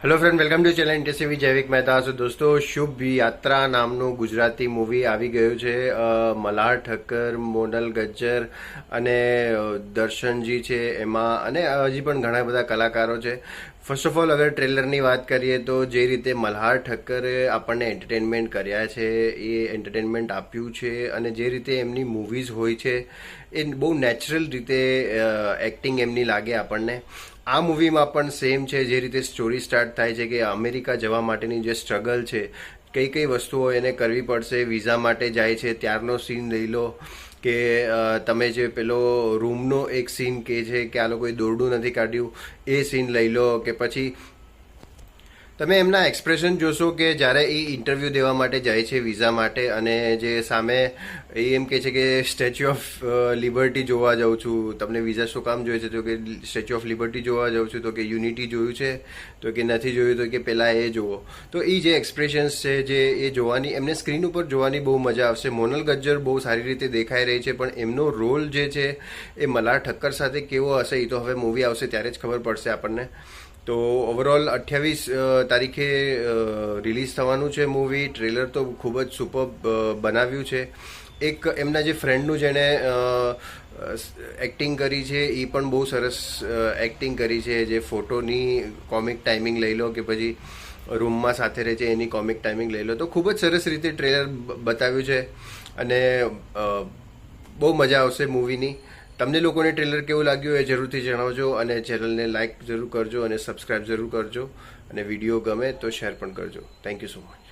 Hello friend, welcome to channel interesting with જૈવિક મહેતા. સો દોસ્તો, શુભ યાત્રા નામનું ગુજરાતી મૂવી આવી ગયું છે. મલ્હાર ઠક્કર, મોનલ ગજ્જર અને દર્શનજી છે એમાં, અને હજી પણ ઘણા બધા કલાકારો છે. ફર્સ્ટ ઓફ ઓલ, અગર ટ્રેલરની વાત કરીએ તો જે રીતે મલ્હાર ઠક્કરે આપણને એન્ટરટેનમેન્ટ કર્યા છે, એ એન્ટરટેનમેન્ટ આપ્યું છે, અને જે રીતે એમની મૂવીઝ હોય છે એ બહુ નેચરલ રીતે એક્ટિંગ એમની લાગે આપણને. આ મૂવીમાં પણ સેમ છે. જે રીતે સ્ટોરી સ્ટાર્ટ થાય છે કે અમેરિકા જવા માટેની જે સ્ટ્રગલ છે, કઈ કઈ વસ્તુઓ એને કરવી પડશે, વિઝા માટે જાય છે ત્યારનો સીન લઈ લો, કે તમે જે પેલો રૂમનો એક સીન કે છે કે આ લોકોએ દોરડું નથી કાઢ્યું, એ સીન લઈ લો, કે પછી તમે એમના એક્સપ્રેશન જોશો કે જ્યારે એ ઇન્ટરવ્યૂ દેવા માટે જાય છે વિઝા માટે, અને જે સામે એ એમ કહે છે કે સ્ટેચ્યુ ઓફ લિબર્ટી જોવા જાઉં છું. તમને વિઝા શું કામ જોઈએ છે? તો કે સ્ટેચ્યુ ઓફ લિબર્ટી જોવા જાઉં છું. તો કે યુનિટી જોયું છે? તો કે નથી જોયું. તો કે પહેલાં એ જુઓ. તો એ જે એક્સપ્રેશન્સ છે, જે એ જોવાની, એમને સ્ક્રીન ઉપર જોવાની બહુ મજા આવશે. મોનલ ગજ્જર બહુ સારી રીતે દેખાઈ રહી છે, પણ એમનો રોલ જે છે એ મલ્હાર ઠક્કર સાથે કેવો હશે એ તો હવે મૂવી આવશે ત્યારે જ ખબર પડશે આપણને. તો ઓવરઓલ 28 તારીખે રિલીઝ થવાનું છે મૂવી. ટ્રેલર તો ખૂબ જ સુપર બનાવ્યું છે. એક એમના જે ફ્રેન્ડનું જેણે એક્ટિંગ કરી છે, એ પણ બહુ સરસ એક્ટિંગ કરી છે. જે ફોટોની કોમિક ટાઈમિંગ લઈ લો, કે પછી રૂમમાં સાથે રહે છે એની કોમિક ટાઈમિંગ લઈ લો, તો ખૂબ જ સરસ રીતે ટ્રેલર બતાવ્યું છે, અને બહુ મજા આવશે મૂવીની. તમને લોકોને ટ્રેલર કેવું લાગ્યું એ જરૂરથી જણાવજો, અને ચેનલને લાઇક જરૂર કરજો અને સબસ્ક્રાઈબ જરૂર કરજો, અને વિડીયો ગમે તો શેર પણ કરજો. Thank you so much.